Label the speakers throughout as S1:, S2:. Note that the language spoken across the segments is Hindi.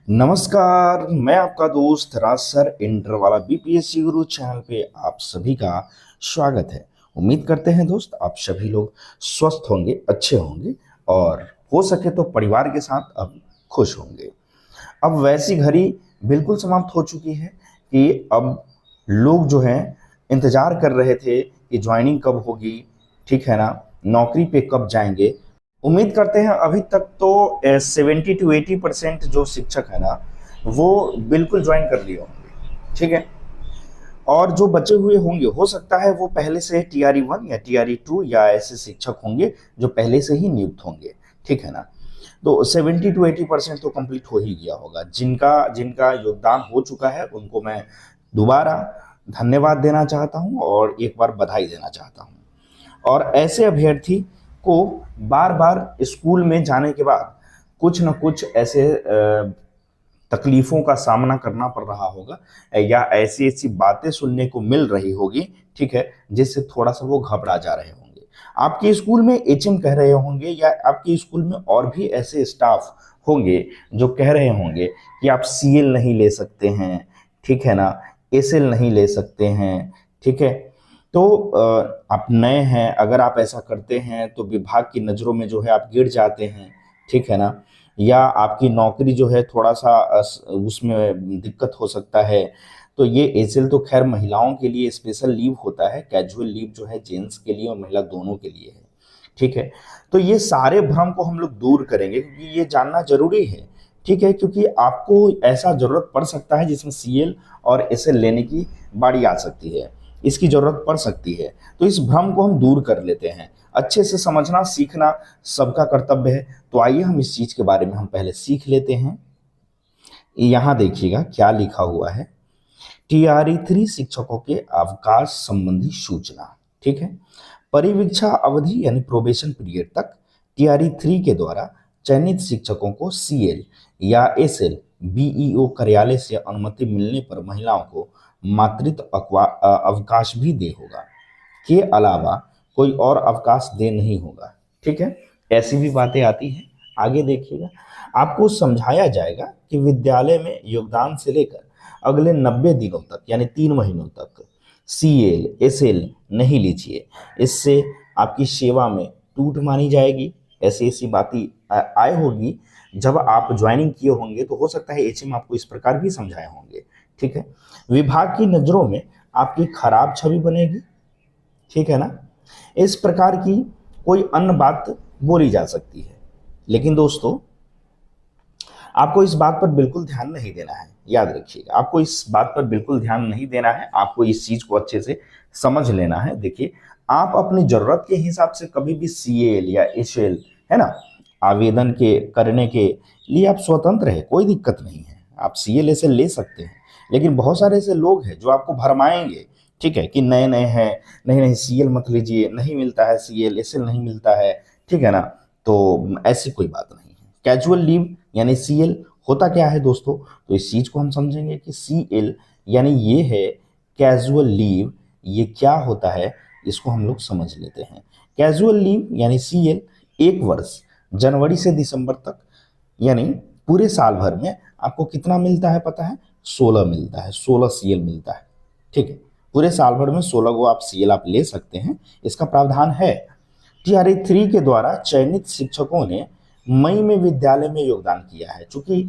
S1: नमस्कार, मैं आपका दोस्त राज सर इंटर वाला बीपीएससी गुरु चैनल पे आप सभी का स्वागत है। उम्मीद करते हैं दोस्त आप सभी लोग स्वस्थ होंगे, अच्छे होंगे और हो सके तो परिवार के साथ अब खुश होंगे। अब वैसी घड़ी बिल्कुल समाप्त हो चुकी है कि अब लोग जो हैं इंतजार कर रहे थे कि ज्वाइनिंग कब होगी, ठीक है ना, नौकरी पे कब जाएंगे। उम्मीद करते हैं अभी तक तो 70 to 80% जो शिक्षक है ना वो बिल्कुल ज्वाइन कर लिए होंगे, ठीक है। और जो बचे हुए होंगे हो सकता है वो पहले से TRE 1 या TRE 2 या ऐसे शिक्षक होंगे जो पहले से ही नियुक्त होंगे, ठीक है ना। तो 70 to 80% तो कंप्लीट हो ही गया होगा। जिनका जिनका योगदान हो चुका है उनको मैं दोबारा धन्यवाद देना चाहता हूं और एक बार बधाई देना चाहता हूं। और ऐसे अभ्यर्थी को बार बार स्कूल में जाने के बाद कुछ न कुछ ऐसे तकलीफों का सामना करना पड़ रहा होगा या ऐसी ऐसी बातें सुनने को मिल रही होगी, ठीक है, जिससे थोड़ा सा वो घबरा जा रहे होंगे। आपके स्कूल में HM कह रहे होंगे या आपके स्कूल में और भी ऐसे स्टाफ होंगे जो कह रहे होंगे कि आप CL नहीं ले सकते हैं, ठीक है ना, SL नहीं ले सकते हैं, ठीक है। तो आप नए हैं, अगर आप ऐसा करते हैं तो विभाग की नज़रों में जो है आप गिर जाते हैं, ठीक है ना, या आपकी नौकरी जो है थोड़ा सा उसमें दिक्कत हो सकता है। तो ये एसएल तो खैर महिलाओं के लिए स्पेशल लीव होता है, कैजुअल लीव जो है जेंट्स के लिए और महिला दोनों के लिए है, ठीक है। तो ये सारे भ्रम को हम लोग दूर करेंगे क्योंकि ये जानना जरूरी है, ठीक है, क्योंकि आपको ऐसा जरूरत पड़ सकता है जिसमें CL और SL लेने की बारी आ सकती है, इसकी जरूरत पड़ सकती है। तो इस भ्रम को हम दूर कर लेते हैं। अच्छे से समझना सीखना सबका कर्तव्य है। तो आइए हम इस चीज के बारे में हम पहले सीख लेते हैं। यहां देखिएगा क्या लिखा हुआ है। TRE 3 शिक्षकों के अवकाश संबंधी सूचना, ठीक है। परिवीक्षा अवधि यानी प्रोबेशन पीरियड तक TRE 3 के द्वारा चयनित शिक्षकों को CL या SL BEO कार्यालय से अनुमति मिलने पर महिलाओं को मातृत्व अवकाश भी दे होगा, के अलावा कोई और अवकाश दे नहीं होगा, ठीक है। ऐसी भी बातें आती हैं। आगे देखिएगा, आपको समझाया जाएगा कि विद्यालय में योगदान से लेकर अगले 90 दिनों तक यानी 3 महीनों तक CL SL नहीं लीजिए, इससे आपकी सेवा में टूट मानी जाएगी। ऐसी ऐसी बातें आए होगी जब आप ज्वाइनिंग किए होंगे, तो हो सकता है HM आपको इस प्रकार भी समझाए होंगे, ठीक है। विभाग की नजरों में आपकी खराब छवि बनेगी, ठीक है ना। इस प्रकार की कोई अन्य बात बोली जा सकती है। लेकिन दोस्तों आपको इस बात पर बिल्कुल ध्यान नहीं देना है, याद रखिएगा, आपको इस बात पर बिल्कुल ध्यान नहीं देना है। आपको इस चीज को अच्छे से समझ लेना है। देखिए, आप अपनी जरूरत के हिसाब से कभी भी CL या SL, है ना, आवेदन के करने के लिए आप स्वतंत्र है, कोई दिक्कत नहीं है। आप CL SL ले सकते हैं। लेकिन बहुत सारे ऐसे लोग हैं जो आपको भरमाएंगे, ठीक है, कि नए नए हैं, नहीं नहीं CL मत लीजिए, नहीं मिलता है CL SL नहीं मिलता है, ठीक है ना। तो ऐसी कोई बात नहीं है। कैजुअल लीव यानी CL होता क्या है दोस्तों, तो इस चीज को हम समझेंगे कि CL यानी ये है कैजुअल लीव। ये क्या होता है इसको हम लोग समझ लेते हैं। कैजुअल लीव यानी CL 1 वर्ष जनवरी से दिसंबर तक यानी पूरे साल भर में आपको कितना मिलता है पता है? 16 मिलता है, 16 CL मिलता है, ठीक है। पूरे साल भर में 16 को आप CL आप ले सकते हैं, इसका प्रावधान है। TRE 3 के द्वारा चयनित शिक्षकों ने मई में विद्यालय में योगदान किया है। चूंकि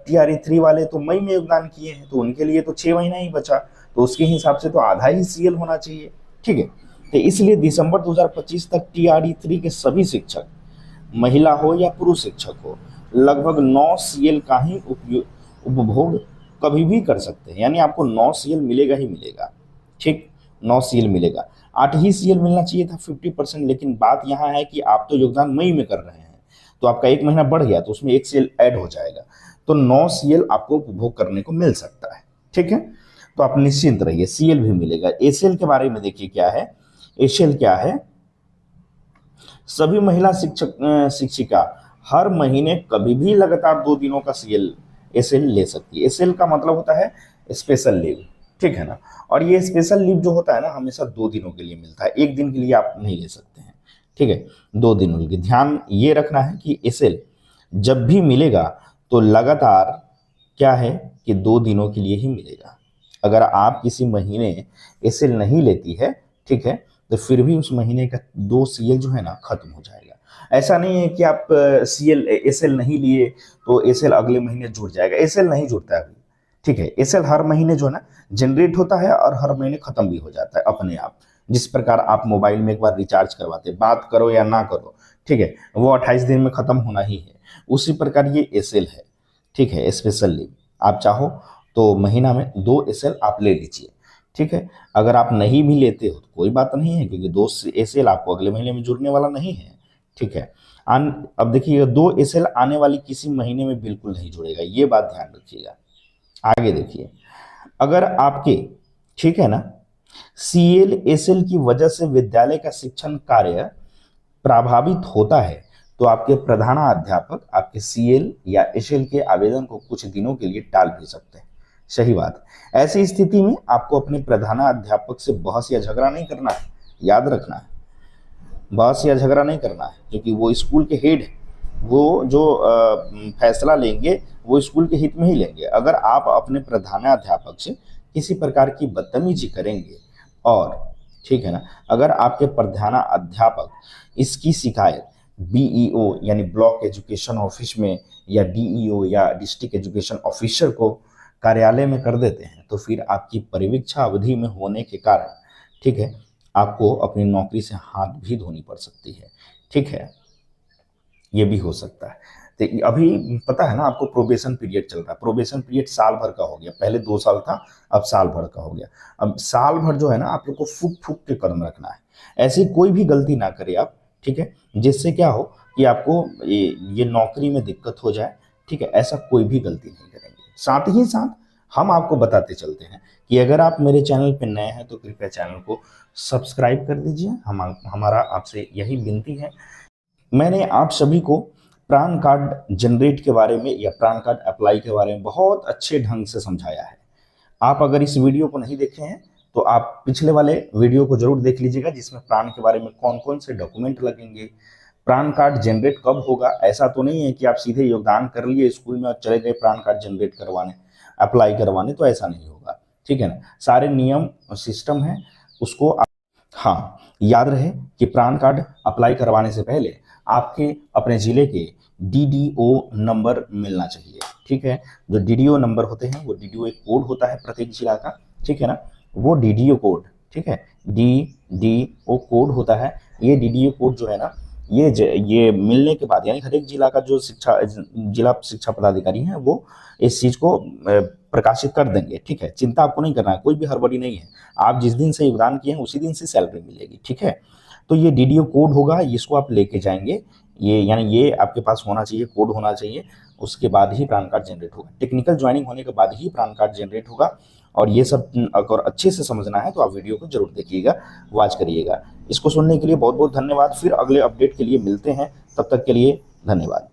S1: TRE 3 वाले तो मई में योगदान किए हैं, तो उनके लिए तो 6 महीना ही बचा, तो उसके हिसाब से तो आधा ही CL होना चाहिए, ठीक है। तो इसलिए दिसंबर 2025 तक TRE 3 के सभी शिक्षक, महिला हो या पुरुष शिक्षक हो, लगभग 9 CL का ही उपभोग कभी भी कर सकते हैं। यानी आपको 9 CL मिलेगा ही मिलेगा, ठीक, 9 CL मिलेगा। 8 ही CL मिलना चाहिए था 50%। लेकिन बात यहाँ है कि आप तो योगदान मई में कर रहे हैं, तो आपका 1 महीना बढ़ गया, तो उसमें 1 CL ऐड हो जाएगा, तो 9 CL आपको उपभोग करने को मिल सकता है, ठीक है। तो आप निश्चिंत रहिए, CL भी मिलेगा। SL के बारे में देखिए क्या है। SL क्या है? सभी महिला शिक्षिका हर महीने कभी भी लगातार 2 दिनों का CL SL ले सकती है। SL का मतलब होता है स्पेशल लीव, ठीक है ना। और ये स्पेशल लीव जो होता है ना, हमेशा 2 दिनों के लिए मिलता है, 1 दिन के लिए आप नहीं ले सकते हैं, ठीक है, 2 दिनों के लिए। ध्यान ये रखना है कि SL जब भी मिलेगा तो लगातार क्या है कि 2 दिनों के लिए ही मिलेगा। अगर आप किसी महीने एसएल नहीं लेती है, ठीक है, तो फिर भी उस महीने का 2 सीएल जो है ना खत्म हो जाएगा। ऐसा नहीं है कि आप सीएल एसएल नहीं लिए तो एसएल अगले महीने जुड़ जाएगा, एसएल नहीं जुड़ता है अभी, ठीक है। एसएल हर महीने जो है ना जनरेट होता है और हर महीने खत्म भी हो जाता है अपने आप। जिस प्रकार आप मोबाइल में एक बार रिचार्ज करवाते, बात करो या ना करो, ठीक है, वो 28 दिन में खत्म होना ही है, उसी प्रकार ये एसएल है, ठीक है। स्पेशल लीव आप चाहो तो महीना में 2 एसएल आप ले लीजिए, ठीक है। अगर आप नहीं भी लेते हो तो कोई बात नहीं है, क्योंकि 2 एसएल आपको अगले महीने में जुड़ने वाला नहीं है, ठीक है। अब देखिए 2 एसएल आने वाली किसी महीने में बिल्कुल नहीं जुड़ेगा, ये बात ध्यान रखिएगा। आगे देखिए, अगर आपके, ठीक है ना, सीएल एसएल की वजह से विद्यालय का शिक्षण कार्य प्रभावित होता है तो आपके प्रधानाध्यापक आपके सीएल या एसएल के आवेदन को कुछ दिनों के लिए टाल भी सकते हैं। सही बात। ऐसी स्थिति में आपको अपने प्रधानाध्यापक से बहस या झगड़ा नहीं करना है, याद रखना है, बहस या झगड़ा नहीं करना है, क्योंकि वो स्कूल के हेड है, वो जो फैसला लेंगे वो स्कूल के हित में ही लेंगे। अगर आप अपने प्रधानाध्यापक से किसी प्रकार की बदतमीजी करेंगे और, ठीक है ना, अगर आपके प्रधानाध्यापक इसकी शिकायत बीईओ यानी ब्लॉक एजुकेशन ऑफिस में या डीईओ या डिस्ट्रिक्ट एजुकेशन ऑफिसर को कार्यालय में कर देते हैं तो फिर आपकी परिवीक्षा अवधि में होने के कारण, ठीक है, आपको अपनी नौकरी से हाथ भी धोनी पड़ सकती है, ठीक है, ये भी हो सकता है। तो अभी पता है ना आपको प्रोबेशन पीरियड चल रहा है, प्रोबेशन पीरियड साल भर का हो गया, पहले 2 साल था, अब साल भर का हो गया। अब साल भर जो है ना आप लोग को फूक फूक के कदम रखना है, ऐसी कोई भी गलती ना करें आप, ठीक है, जिससे क्या हो कि आपको ये नौकरी में दिक्कत हो जाए, ठीक है, ऐसा कोई भी गलती नहीं करेंगे। साथ ही साथ हम आपको बताते चलते हैं कि अगर आप मेरे चैनल पर नए हैं तो कृपया चैनल को सब्सक्राइब कर दीजिए। हमारा आपसे यही विनती है। मैंने आप सभी को पैन कार्ड जनरेट के बारे में या पैन कार्ड अप्लाई के बारे में बहुत अच्छे ढंग से समझाया है। आप अगर इस वीडियो को नहीं देखे हैं तो आप पिछले वाले वीडियो को जरूर देख लीजिएगा, जिसमें पैन के बारे में कौन कौन से डॉक्यूमेंट लगेंगे, पैन कार्ड जनरेट कब होगा। ऐसा तो नहीं है कि आप सीधे योगदान कर लिए स्कूल में और चले गए पैन कार्ड जनरेट करवाने, अप्लाई करवाने, तो ऐसा नहीं होगा, ठीक है ना। सारे नियम और सिस्टम है, उसको हाँ याद रहे कि पैन कार्ड अप्लाई करवाने से पहले आपके अपने जिले के डीडीओ नंबर मिलना चाहिए, ठीक है। जो डीडीओ नंबर होते हैं वो डीडीओ एक कोड होता है प्रत्येक जिला का, ठीक है ना, वो डीडीओ कोड, ठीक है, डीडीओ कोड होता है। ये डीडीओ कोड जो है ना ये मिलने के बाद यानी हर एक जिला का जो जिला शिक्षा पदाधिकारी है वो इस चीज को प्रकाशित कर देंगे, ठीक है। चिंता आपको नहीं करना है, कोई भी हड़बड़ी नहीं है। आप जिस दिन से योगदान किए हैं उसी दिन से सैलरी मिलेगी, ठीक है। तो ये डीडीओ कोड होगा, इसको आप लेके जाएंगे, ये यानी ये आपके पास होना चाहिए, कोड होना चाहिए, उसके बाद ही पैन कार्ड जनरेट होगा। टेक्निकल ज्वाइनिंग होने के बाद ही पैन कार्ड जनरेट होगा। और ये सब अगर अच्छे से समझना है तो आप वीडियो को जरूर देखिएगा, वॉच करिएगा। इसको सुनने के लिए बहुत बहुत धन्यवाद। फिर अगले अपडेट के लिए मिलते हैं, तब तक के लिए धन्यवाद।